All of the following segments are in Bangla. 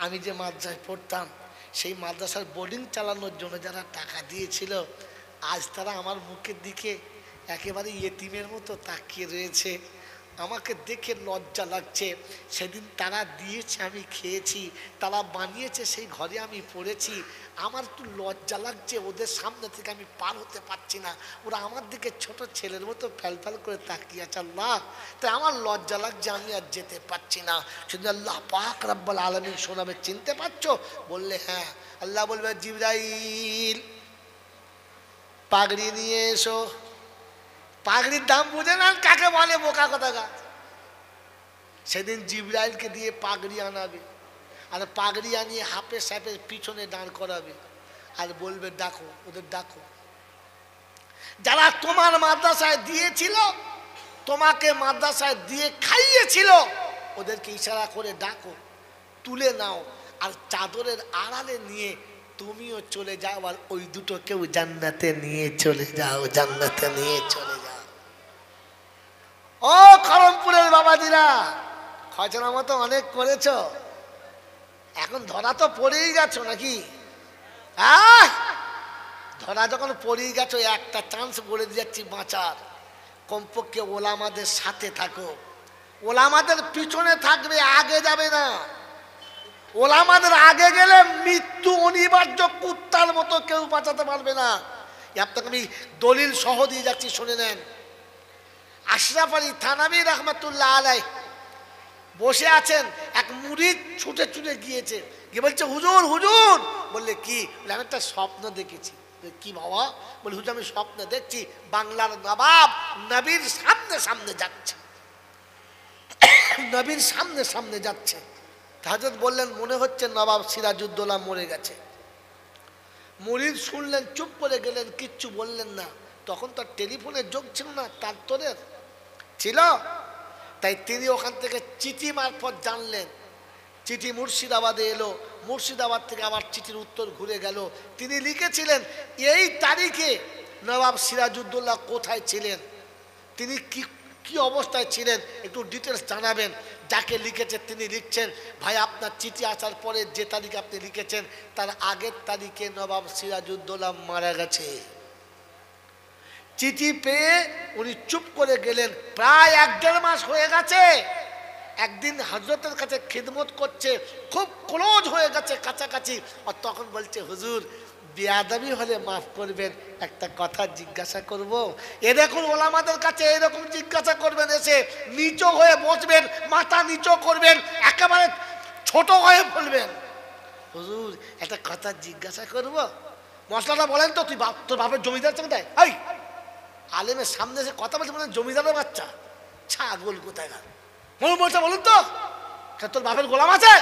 আমি যে মাদ্রাসায় পড়তাম সেই মাদ্রাসার বোর্ডিং চালানোর জন্য যারা টাকা দিয়েছিল আজ তারা আমার মুখের দিকে একেবারে ইয়েতিমের মতো তাকিয়ে রয়েছে। আমাকে দেখে লজ্জা লাগছে। সেদিন তারা দিয়েছে, আমি খেয়েছি, তারা বানিয়েছে, সেই ঘরে আমি পড়েছি। আমার একটু লজ্জা লাগছে, ওদের সামনে থেকে আমি পার হতে পারছি না। ওরা আমার দিকে ছোট ছেলের মতো ফ্যাল করে তাকিয়ে আছে। আল্লাহ, তাই আমার লজ্জা লাগছে, আমি আর যেতে পারছি না। শুধু আল্লাহ পাক রব্বুল আলামিন শোনাবে, চিনতে পারছো? বললে হ্যাঁ। আল্লাহ বলবে, জিবরাইল পাগড়ি নিয়ে এসো। পাগড়ির দাম বুঝে না কাকে বলে, বোকা কথা গা। সেদিন জিবরাইলকে দিয়ে পাগড়ি আনাবে, আর পাগড়ি আনিয়ে হাফে সাপের পিছনে দাঁড় করাবে, আর বলবে ডাকো, ওদের ডাকো। যারা তোমার মাদ্রাসায় দিয়েছিল, তোমাকে মাদ্রাসায় দিয়ে খাইয়েছিল, ওদেরকে ইশারা করে ডাকো, তুলে নাও, আর চাদরের আড়ালে নিয়ে তুমিও চলে যাও, আর ওই দুটো কেউ জান্নাতে নিয়ে চলে যাও, জান্নাতে নিয়ে চলে যাও। ও খড়মপুরের বাবাজিরা, খরচা মতো অনেক করেছ, এখন ধরা তো পড়েই গেছো নাকি? ধরা যখন পড়েই গেছো, একটা চান্স বলে দিচ্ছি বাঁচার। কমপক্ষে ওলামাদের সাথে থাকো, ওলামাদের পিছনে থাকবে, আগে যাবে না। ওলামাদের আগে গেলে মৃত্যু অনিবার্য, কুত্তার মতো কেউ বাঁচাতে পারবে না। আপনাকে আমি দলিল সহ দিয়ে যাচ্ছি, শুনে নেন। আশরাফ আলী থানভী রহমতুল্লাহ আলাইহ বসে আছেন, এক মুরিদ ছুটে ছুটে গিয়েছে, গিয়ে বলছে হুজুর হুজুর। বললে কি? আমি একটা স্বপ্ন দেখেছি। কি বাবা? বলে হুজুর আমি স্বপ্ন দেখছি বাংলার নবাব নবীর সামনে সামনে যাচ্ছে, নবীর সামনে সামনে যাচ্ছে। হযরত বললেন মনে হচ্ছে নবাব সিরাজউদ্দৌলা মরে গেছে। মুরিদ শুনলেন, চুপ করে গেলেন, কিচ্ছু বললেন না। তখন তো টেলিফোনের যোগ ছিল না, তার তোরের ছিল। তাই তিনি ওখান থেকে চিঠি মারফত জানলেন। চিঠি মুর্শিদাবাদে এলো, মুর্শিদাবাদ থেকে আবার চিঠির উত্তর ঘুরে গেল। তিনি লিখেছিলেন এই তারিখে নবাব সিরাজউদ্দৌলা কোথায় ছিলেন, তিনি কি কি অবস্থায় ছিলেন, একটু ডিটেলস জানাবেন। যাকে লিখেছে তিনি লিখছেন, ভাই আপনার চিঠি আসার পরে যে তারিখে আপনি লিখেছেন তার আগের তারিখে নবাব সিরাজউদ্দৌলা মারা গেছে। চিঠি পেয়ে উনি চুপ করে গেলেন। প্রায় 1-1.5 মাস হয়ে গেছে। একদিন হযরতের কাছে খিদমত করছে, খুব ক্লোজ হয়ে গেছে, কাছাকাছি। আর তখন বলছে হুজুর বেয়াদবি হলে মাফ করবেন, একটা কথা জিজ্ঞাসা করব। এ দেখুন ওলামাদের কাছে এরকম জিজ্ঞাসা করবেন, এসে নিচু হয়ে বসবেন, মাথা নিচু করবেন, একেবারে ছোট হয়ে বলবেন হুজুর একটা কথা জিজ্ঞাসা করব। মশলাটা বলেন তো, তুই তোর বাপের জমিদার কোথায়? এই আলেমের সামনে এসে কথা বলছে মানে জমিদারের বাচ্চা, ছাগল কোথায় গেল? বলছে বলুন তো, তোর বাপের গোলাম আছে?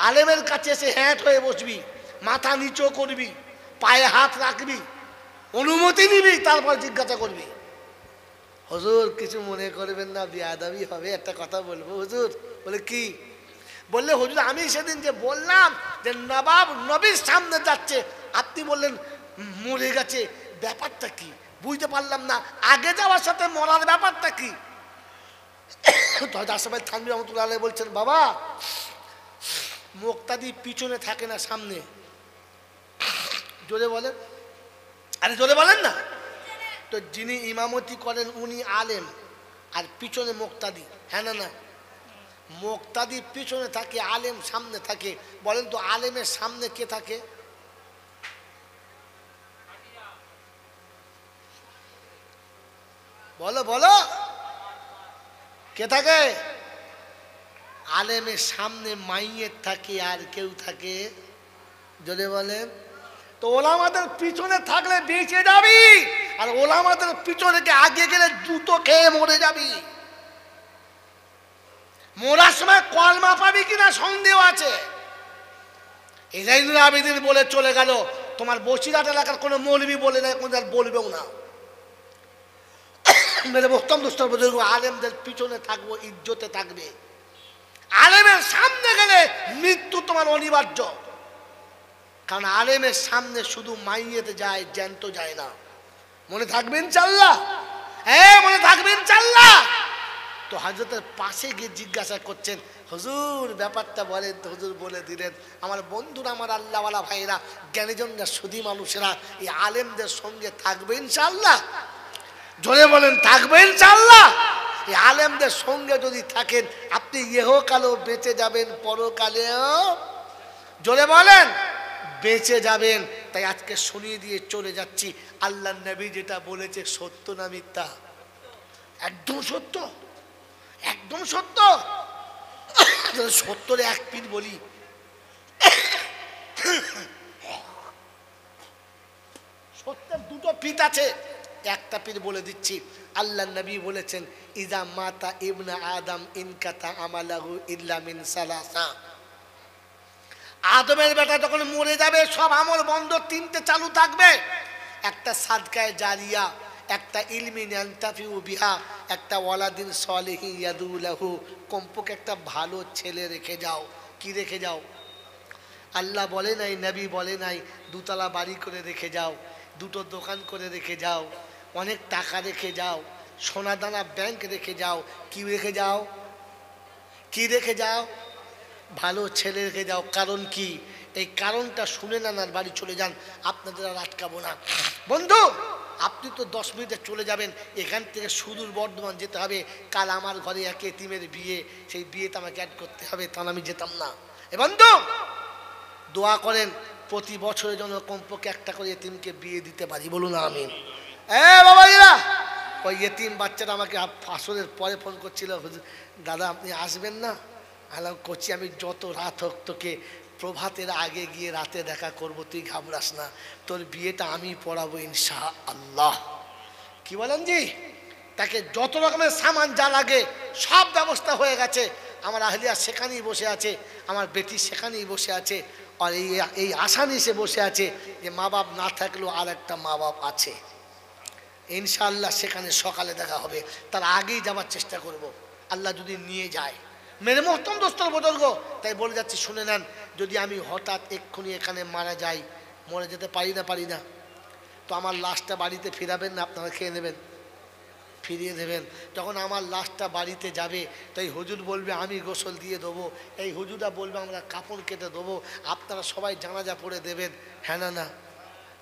আলেমের কাছে এসে হ্যাট হয়ে বসবি, মাথা নিচু করবি, পায়ে হাত রাখবি, অনুমতি নিবি, তারপর জিজ্ঞাসা করবি। হুজুর কিছু মনে করবেন না, বেয়াদবি হবে, একটা কথা বলবো হুজুর। বলে কি? বললে হুজুর আমি সেদিন যে বললাম যে নবাব নবীর সামনে যাচ্ছে, আপনি বললেন মরে গেছে, ব্যাপারটা কি বুঝতে পারলাম না, আগে যাওয়ার সাথে মরার ব্যাপারটা কি? আশরাফ আলী থানভী রহমতুল্লাহ আলাইহি বলছেন বাবা মুক্তাদি পিছনে থাকে না, সামনে। জোরে বলেন, আরে জোরে বলেন না। তো যিনি ইমামতি করেন উনি আলেম, আর পিছনে মুক্তাদি। হ্যাঁ না না, মুক্তাদি পিছনে থাকে, আলেম সামনে থাকে। বলেন তো আলেমের সামনে কে থাকে? বলো বলো, কে থাকে? আলেমের সামনে মাইয়ের থাকে, আর কেউ থাকে? যদি বলেন তো ওলামাদের পিছনে থাকলে বেঁচে যাবি, আর ওলামাদের পিছনে আগে গেলে জুতো খেয়ে মরে যাবি। মরার সময় কলমা পাবি কিনা সন্দেহ আছে। এই জাইনুল আবেদিন বলে চলে গেল, তোমার বসিরহাট এলাকার কোনো মৌলবি বলে না, কোনো বলবেও না। মেরে মোহতারাম দোস্তার বুজুর্গ, আলেমদের পিছনে থাকবো, ইজ্জতে থাকবে। আলেমের সামনে গেলে মৃত্যু তোমার অনিবার্য, কারণ আলেমের সামনে শুধু মাইয়েতে যায়, জ্যান্ত যায় না। মনে থাকবেন ইনশাআল্লাহ? হ্যাঁ মনে থাকবেন ইনশাআল্লাহ। তো তো হযরতের পাশে গিয়ে জিজ্ঞাসা করছেন, হুজুর ব্যাপারটা বলেন তো। হুজুর বলে দিলেন, আমার বন্ধুরা, আমার আল্লাহওয়ালা ভাইরা, জ্ঞানীজনরা, সুধী মানুষেরা এই আলেমদের সঙ্গে থাকবে ইনশাআল্লাহ। জোরে বলেন, থাকবে ইনশাআল্লাহ। এই আলেমদের সঙ্গে যদি থাকেন আপনি ইহকালেও বেঁচে যাবেন, পরকালেও জোরে বলেন বেঁচে যাবেন। তাই আজকে শুনিয়ে দিয়ে চলে যাচ্ছি, আল্লাহর নবী যেটা বলেছে সত্য না মিথ্যা? একদম সত্য, একদম সত্য। সত্তরে এক পীর বলি, সত্যের দুটো পীর আছে। একটা পীর বলে দিচ্ছি, আল্লাহর নবী বলেছেন, ইজা মাতা ইবনা আদম ইনকাতা আমালাহু ইল্লা মিন সালাসা। আদমের বেটা যখন মরে যাবে সব আমল বন্ধ, তিনটে চালু থাকবে। একটা সাদকায়ে জারিয়া, একটা ইলমি ইয়ানতাফিউ বিহা, একটা ওয়ালাদিন সালিহি ইয়াদু লাহু। কমপক্ষে একটা ভালো ছেলে রেখে যাও। কি রেখে যাও? আল্লাহ বলে নাই, নবী বলে নাই দুতলা বাড়ি করে রেখে যাও, দুটো দোকান করে রেখে যাও, অনেক টাকা রেখে যাও, সোনাদানা ব্যাংক রেখে যাও। কি রেখে যাও? কি রেখে যাও? ভালো ছেলে রেখে যাও। কারণ কি? এই কারণটা শুনে নেন আর বাড়ি চলে যান, আপনাদের আর আটকাবো না। বন্ধু, আপনি তো 10 মিনিটে চলে যাবেন, এখান থেকে সুদূর বর্ধমান যেতে হবে। কাল আমার ঘরে এক এতিমের বিয়ে, সেই বিয়েতে আমাকে অ্যাড করতে হবে, তাহলে আমি যেতাম না। এ বন্ধু, দোয়া করেন প্রতি বছরের জন্য কমপক্ষে একটা করে এতিমকে বিয়ে দিতে পারি, বলুন আমিন। বাবাজিরা, ওই এতিম বাচ্চাটা আমাকে আসরের পরে ফোন করছিল, দাদা আপনি আসবেন না? আলাম করছি, আমি যত রাত হোক তোকে প্রভাতের আগে গিয়ে রাতে দেখা করব, তুই ঘাবড়াস না, তোর বিয়েটা আমি পড়াবো ইনশাআল্লাহ। কি বলেন জি? তাকে যত রকমের সামান যা লাগে সব ব্যবস্থা হয়ে গেছে। আমার আহলিয়া সেখানেই বসে আছে, আমার বেটি সেখানেই বসে আছে, আর এই আশা নিয়ে সে বসে আছে যে মা বাপ না থাকলেও আর একটা মা বাপ আছে। ইনশাআল্লাহ সেখানে সকালে দেখা হবে, তার আগেই যাওয়ার চেষ্টা করব, আল্লাহ যদি নিয়ে যায়। মেরে মোহতম দোস্তর বুজুর্গ, তাই বলে যাচ্ছি শুনে নেন, যদি আমি হঠাৎ এক্ষুনি এখানে মারা যাই, মরে যেতে পারি না, তো আমার লাশটা বাড়িতে ফিরাবেন না? আপনারা খেয়ে নেবেন, ফিরিয়ে দেবেন। যখন আমার লাশটা বাড়িতে যাবে, তাই হুজুর বলবে আমি গোসল দিয়ে দেবো, এই হুজুরটা বলবে আমরা কাপড় কেটে দেবো, আপনারা সবাই জানাজা পড়ে দেবেন। হ্যাঁ না না?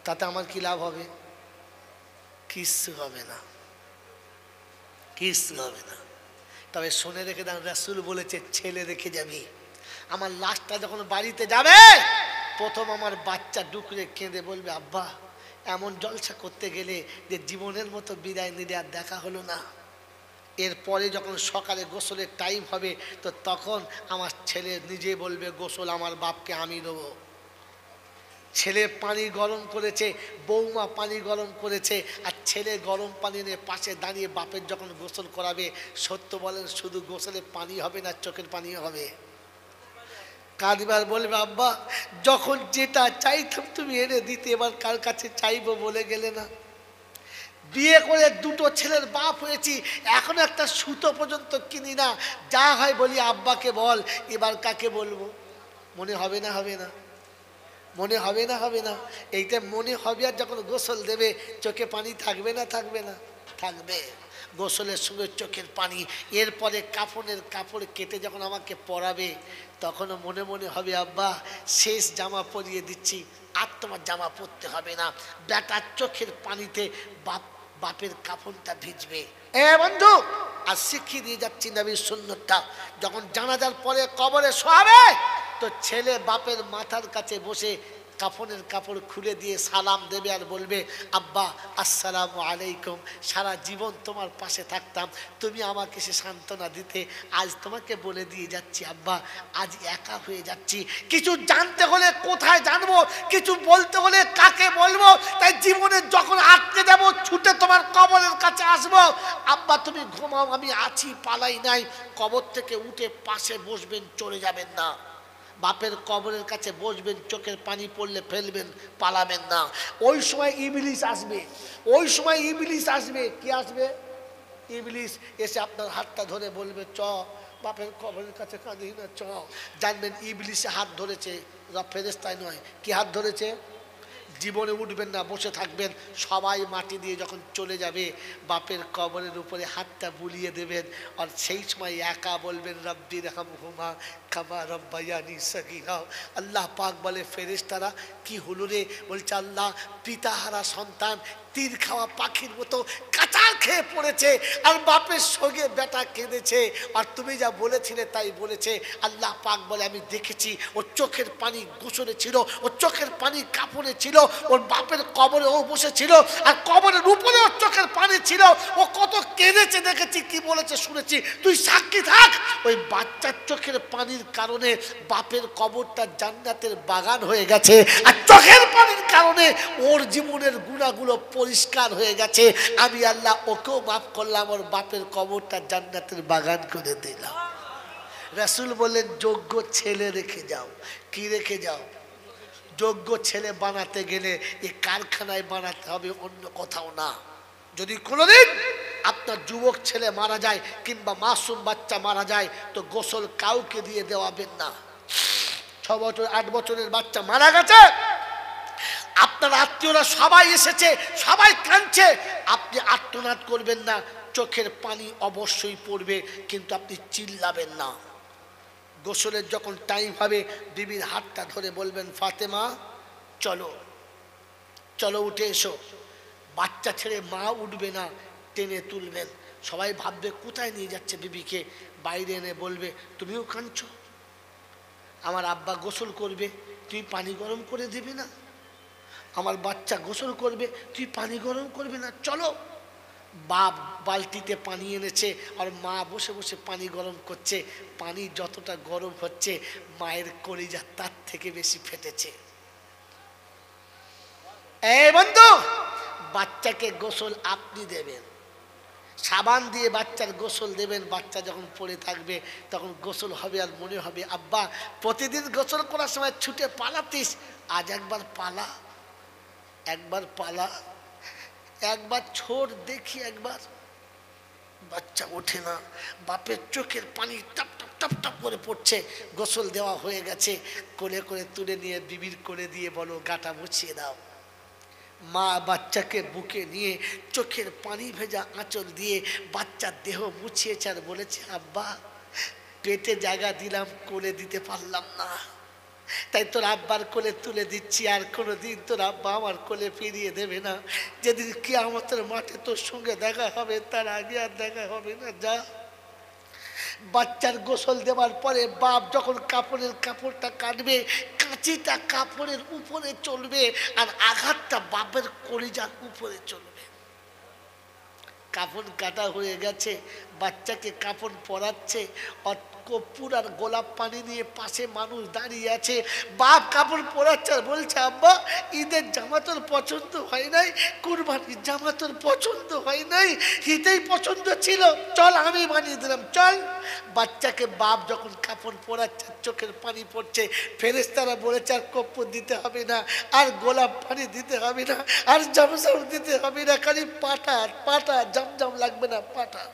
তাতে আমার কি লাভ হবে? কিচ্ছু হবে না, কিচ্ছু হবে না। তবে শুনে রেখে দেন, রাসূল বলেছে ছেলে রেখে যাবি। আমার লাশটা যখন বাড়িতে যাবে, প্রথম আমার বাচ্চা ডুকরে কেঁদে বলবে, আব্বা এমন জলসা করতে গেলে যে জীবনের মতো বিদায় নিলে আর দেখা হলো না। এরপরে যখন সকালে গোসলের টাইম হবে, তো তখন আমার ছেলে নিজে বলবে গোসল আমার বাপকে আমি দেবো। ছেলে পানি গরম করেছে, বৌমা পানি গরম করেছে, আর ছেলে গরম পানি নিয়ে পাশে দাঁড়িয়ে বাপের যখন গোসল করাবে, সত্য বলেন শুধু গোসলে পানি হবে না, চোখের পানিও হবে। কাঁদবার বলবে, আব্বা যখন যেটা চাইতাম তুমি এনে দিতে, এবার কার কাছে চাইবো বলে গেলে না। বিয়ে করে দুটো ছেলের বাপ হয়েছি, এখনো একটা সুতো পর্যন্ত কিনি না, যা হয় বলি আব্বাকে বল, এবার কাকে বলবো? মনে হবে না? হবে না? মনে হবে না? হবে না? এইটা মনে হবে। আর যখন গোসল দেবে চোখে পানি থাকবে না? থাকবে না? থাকবে। গোসলের সঙ্গে চোখের পানি। এরপরে কাফনের কাপড় কেটে যখন আমাকে পরাবে, তখনও মনে মনে হবে আব্বা শেষ জামা পরিয়ে দিচ্ছি, আর তোমার জামা পরতে হবে না। বেটার চোখের পানিতে বাপের কাফনটা ভিজবে। বন্ধু, আর শিখিয়ে দিয়ে যাচ্ছি নবীর সুন্নতটা। যখন জানাজার পরে কবরে শোয়াবে, তো ছেলে বাপের মাথার কাছে বসে কাফনের কাপড় খুলে দিয়ে সালাম দেবে আর বলবে, আব্বা আসসালামু আলাইকুম, সারা জীবন তোমার পাশে থাকতাম, তুমি আমাকে সে সান্ত্বনা দিতে, আজ তোমাকে বলে দিয়ে যাচ্ছি আব্বা আজ একা হয়ে যাচ্ছি। কিছু জানতে হলে কোথায় জানবো, কিছু বলতে হলে কাকে বলবো, তাই জীবনে যখন আটকে যাবো ছুটে তোমার কবরের কাছে আসবো। আব্বা তুমি ঘুমাও, আমি আছি, পালাই নাই। কবর থেকে উঠে পাশে বসবেন, চলে যাবেন না। বাপের কবরের কাছে বসবেন, চোখের পানি পড়লে ফেলবেন, পালাবেন না। ওই সময় ইবলিস আসবে, ওই সময় ইবলিস আসবে। কি আসবে? ইবলিস এসে আপনার হাতটা ধরে বলবে, চ বাপের কবরের কাছে কাঁদি না, চ। জানবেন ইবলিসে হাত ধরেছে, ফেরেশতায় নয়। কি হাত ধরেছে? জীবনে উঠবেন না, বসে থাকবেন। সবাই মাটি দিয়ে যখন চলে যাবে বাপের কবরের উপরে হাতটা বুলিয়ে দেবেন, আর সেই সময় একা বলবেন রব্বি রহমহুমা কামা রব্বায়ানি সগীরা। আল্লাহ পাক বলে ফেরেশতারা কি হলো রে? বলছে আল্লাহ পিতাহারা সন্তান তীর খাওয়া পাখির মতো কাঁচাল খেয়ে পড়েছে, আর বাপের সঙ্গে বেটা কেঁদেছে, আর তুমি যা বলেছিলে তাই বলেছে। আল্লাহ পাক বলে আমি দেখেছি ওর চোখের পানি গোসলে ছিল, ওর চোখের পানি কাপড়ে ছিল, ওর বাপের কবরে ও বসেছিল, আর কবরের উপরে ওর চোখের পানি ছিল, ও কত কেঁদেছে দেখেছি, কি বলেছে শুনেছি, তুই সাক্ষী থাক। ওই বাচ্চার চোখের পানির কারণে বাপের কবরটা জান্নাতের বাগান হয়ে গেছে, আর চোখের পানির কারণে ওর জীবনের গুণাগুলো পরিষ্কার হয়ে গেছে। আমি আল্লাহ ওকেও মাফ করলাম, ওর বাপের কবরটা জান্নাতের বাগান করে দিলাম। রাসূল বললেন যোগ্য ছেলে রেখে যাও। কি রেখে যাও? যোগ্য ছেলে বানাতে গেলে এই কারখানায় বানাতে হবে, অন্য কোথাও না। যদি কোনোদিন আপনার যুবক ছেলে মারা যায় কিংবা মাসুম বাচ্চা মারা যায় তো গোসল কাউকে দিয়ে দেওয়াবেন না। 6 বছর 8 বছরের বাচ্চা মারা গেছে, আপনার আত্মীয়রা সবাই এসেছে, সবাই কাঁদছে, আপনি আর্তনাদ করবেন না, চোখের পানি অবশ্যই পড়বে, কিন্তু আপনি চিল্লাবেন না। গোসলের যখন টাইম হবে বিবির হাতটা ধরে বলবেন ফাতেমা চলো চলো উঠে এসো। বাচ্চা ছেড়ে মা উঠবে না, টেনে তুলবেন। সবাই ভাববে কোথায় নিয়ে যাচ্ছে বিবিকে, বাইরে এনে বলবে তুমিও কাঁদছো, আমার আব্বা গোসল করবে তুই পানি গরম করে দিবি না, আমার বাচ্চা গোসল করবে তুই পানি গরম করবি না, চলো। বাপ বালতিতে পানি এনেছে আর মা বসে বসে পানি গরম করছে, পানি যতটা গরম হচ্ছে মায়ের কলিজা তার থেকে বেশি ফেটেছে। এই বন্ধু, বাচ্চাকে গোসল আপনি দেবেন, সাবান দিয়ে বাচ্চার গোসল দেবেন। বাচ্চা যখন পড়ে থাকবে তখন গোসল হবে আর মনে হবে আব্বা প্রতিদিন গোসল করার সময় ছুটে পালাতিস, আজ একবার পালা, একবার পালা, একবার ছোট দেখি একবার। বাচ্চা ওঠে না, বাপের চোখের পানি টপ টপ টপ টপ করে পড়ছে, গোসল দেওয়া হয়ে গেছে, কোলে করে তুলে নিয়ে বিবির কোলে দিয়ে বলো গাটা মুছিয়ে দাও। মা বাচ্চাকে বুকে নিয়ে চোখের পানি ভেজা আঁচল দিয়ে বাচ্চার দেহ মুছিয়েছে আর বলেছে আব্বা পেটে জায়গা দিলাম, কোলে দিতে পারলাম না, তাই তোর আব্বার কোলে তুলে দিচ্ছি, আর কোনোদিন তোর আব্বা আমার কোলে ফিরিয়ে দেবে না। যেদিন কিয়ামতের মাঠে তোর সঙ্গে দেখা হবে তার আগে আর দেখা হবে না, যা। বাচ্চার গোসল দেওয়ার পরে বাপ যখন কাপড়ের কাপড়টা কাটবে, কাঁচিটা কাপড়ের উপরে চলবে আর আঘাতটা বাপের কলিজার উপরে চলবে। কাপড় কাটা হয়ে গেছে, বাচ্চাকে কাপড় পরাচ্ছে, কর্পূর আর গোলাপ পানি নিয়ে পাশে মানুষ দাঁড়িয়ে আছে, বাপ কাপড় পরাচ্ছে আর বলছে আব্বা ঈদের জামা তোর পছন্দ হয় নাই, কুরবানির জামা তোর পছন্দ হয় নাই, ঈদেই পছন্দ ছিল, চল আমি বানিয়ে দিলাম চল। বাচ্চাকে বাপ যখন কাপড় পরাচ্ছে চোখের পানি পড়ছে, ফেরেশতারা বলেছে আর কর্পূর দিতে হবে না, আর গোলাপ পানি দিতে হবে না, আর জামসাম দিতে হবে না, খালি পাটা পাটা, জামজাম লাগবে না, পাটা।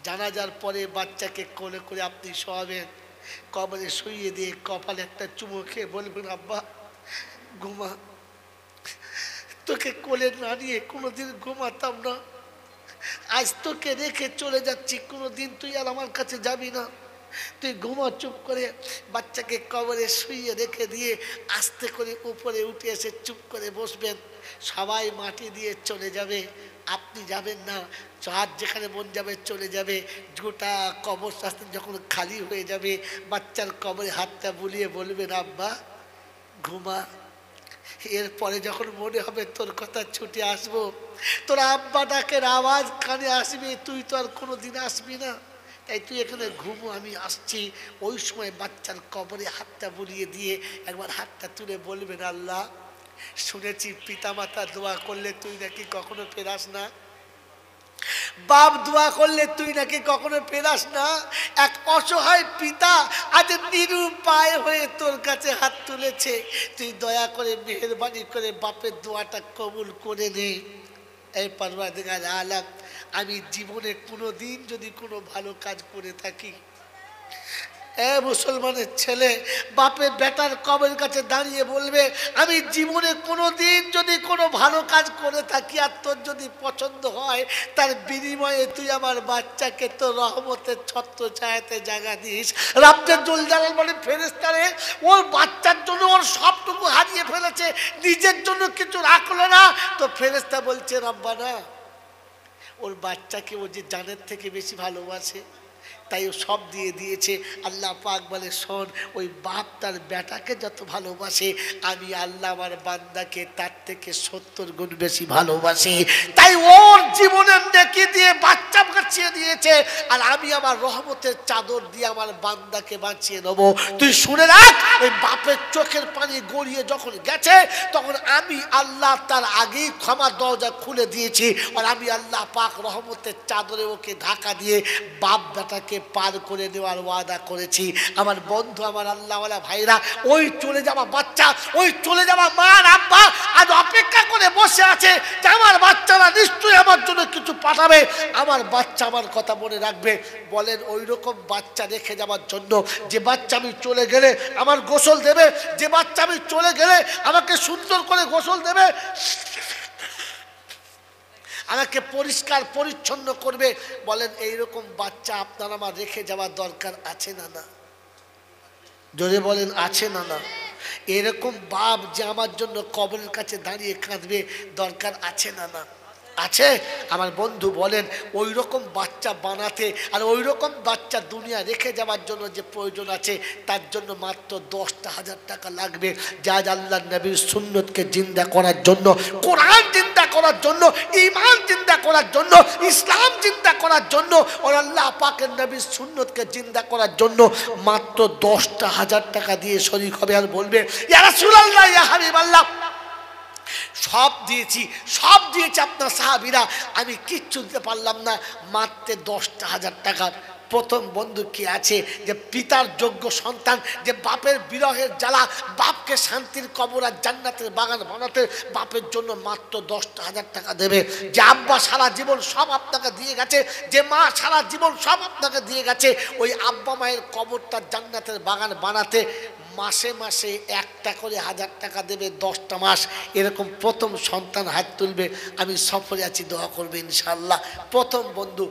জানাজার পরে বাচ্চাকে কোলে করে আপনি শোয়াবেন, কবরে শুইয়ে দিয়ে কপালে একটা চুমো খেয়ে বলবেন আব্বা ঘুমা, তোকে কোলে না নিয়ে কোনোদিন ঘুমাতাম না, আজ তোকে রেখে চলে যাচ্ছি, কোনোদিন তুই আর আমার কাছে যাবি না, তুই ঘুমা চুপ করে। বাচ্চাকে কবরে শুইয়ে রেখে দিয়ে আস্তে করে উপরে উঠে এসে চুপ করে বসবেন। সবাই মাটি দিয়ে চলে যাবে, আপনি যাবেন না, হাত যেখানে মন যাবে চলে যাবে। গোটা কবরস্থান যখন খালি হয়ে যাবে বাচ্চার কবরে হাতটা বুলিয়ে বলবেন আব্বা ঘুমা। এরপরে যখন মনে হবে তোর কথা ছুটে আসবো, তোর আব্বা ডাকের আওয়াজ কানে আসবে, তুই তো আর কোনোদিন আসবি না, তাই তুই এখানে ঘুমো, আমি আসছি। ওই সময় বাচ্চার কবরে হাতটা বুলিয়ে দিয়ে একবার হাতটা তুলে বলবেন আল্লাহ শুনেছি পিতামাতা দোয়া করলে তুই নাকি কখনো ফেরাস না, বাপ দোয়া করলে তুই নাকি কখনো ফেরাস না, এক অসহায় পিতা আজ নিরুপায় হয়ে তোর কাছে হাত তুলেছে, তুই দয়া করে মেহেরবানি করে বাপের দোয়াটা কবুল করে নে। এই পরওয়ারদিগার আলাম, আমি জীবনে কোনো দিন যদি কোনো ভালো কাজ করে থাকি এ মুসলমানের ছেলে, বাপের বেটার কবরের কাছে দাঁড়িয়ে বলবে, আমি জীবনে কোনোদিন যদি কোনো ভালো কাজ করে থাকি আর তোর যদি পছন্দ হয়, তার বিনিময়ে তুই আমার বাচ্চাকে তো রহমতের ছত্র ছায়াতে জায়গা দিস। রাব্বে জুল জালাল বলে, ফেরেশতারে, ওর বাচ্চার জন্য ওর সবটুকু হারিয়ে ফেলেছে, নিজের জন্য কিছু রাখলো না। তো ফেরেশতা বলছে, রব্বানা, ওর বাচ্চাকে ও যে জানের থেকে বেশি ভালোবাসে, তাই ও সব দিয়ে দিয়েছে। আল্লাহ পাক বলে, শোন, ওই বাপ তার বেটাকে যত ভালোবাসে, আমি আল্লাহ আমার বান্দাকে তার থেকে 70 গুণ বেশি ভালোবাসি। তাই ওর জীবনের নেকি দিয়ে বাচ্চা বাঁচিয়ে দিয়েছে, আর আমি আমার রহমতের চাদর দিয়ে আমার বান্দাকে বাঁচিয়ে নেব। তুই শুনে রাখ, ওই বাপের চোখের পানি গড়িয়ে যখন গেছে, তখন আমি আল্লাহ তার আগেই ক্ষমার দরজা খুলে দিয়েছি, আর আমি আল্লাহ পাক রহমতের চাদরে ওকে ঢাকা দিয়ে বাপ বেটাকে পার করে নেওয়ার ওয়াদা করেছি। আমার বন্ধু, আমার আল্লাহওয়ালা ভাইরা, ওই চলে যাওয়া বাচ্চা, ওই চলে যাওয়া মা আর আব্বা আজ অপেক্ষা করে বসে আছে যে আমার বাচ্চারা নিশ্চয়ই আমার জন্য কিছু পাঠাবে, আমার বাচ্চা আমার কথা মনে রাখবে। বলেন, ওই রকম বাচ্চা রেখে যাওয়ার জন্য, যে বাচ্চা আমি চলে গেলে আমার গোসল দেবে, যে বাচ্চা আমি চলে গেলে আমাকে সুন্দর করে গোসল দেবে, আমাকে পরিষ্কার পরিচ্ছন্ন করবে, বলেন এইরকম বাচ্চা আপনার আমার রেখে যাওয়ার দরকার আছে না না? জোরে বলেন, আছে না না? এরকম বাপ যে আমার জন্য কবরের কাছে দাঁড়িয়ে কাঁদবে, দরকার আছে না না? আছে। আমার বন্ধু বলেন, ওই রকম বাচ্চা বানাতে আর ওই রকম বাচ্চা দুনিয়া রেখে যাওয়ার জন্য যে প্রয়োজন আছে, তার জন্য মাত্র 10,000 টাকা লাগবে। যা আল্লাহ নবীর সুন্নতকে জিন্দা করার জন্য, কোরআন জিন্দা করার জন্য, ঈমান জিন্দা করার জন্য, ইসলাম জিন্দা করার জন্য, আর আল্লাহ পাকের নবীর সুন্নতকে জিন্দা করার জন্য মাত্র 10,000 টাকা দিয়ে শরীক হবে, আর বলবে, ইয়া রাসূলুল্লাহ, ইয়া হাবিবাল্লাহ, সব দিয়েছি, সব দিয়েছি আপনার সাহাবীরা, আমি কিচ্ছু দিতে পারলাম না, মাত্র 10,000 টাকা। প্রথম বন্ধু কি আছে যে পিতার যোগ্য সন্তান, যে বাপের বিরহের জ্বালা, বাপকে শান্তির কবর আর জান্নাতের বাগান বানাতে বাপের জন্য মাত্র 10,000 টাকা দেবে? যে আব্বা সারা জীবন সব আপনাকে দিয়ে গেছে, যে মা সারা জীবন সব আপনাকে দিয়ে গেছে, ওই আব্বা মায়ের কবরটা জান্নাতের বাগান বানাতে মাসে মাসে 1টা করে 1000 টাকা দেবে, 10টা মাস। এরকম প্রথম সন্তান হাত তুলবে, আমি সফরে আছি, দোয়া করবে ইনশাআল্লাহ। প্রথম বন্ধু।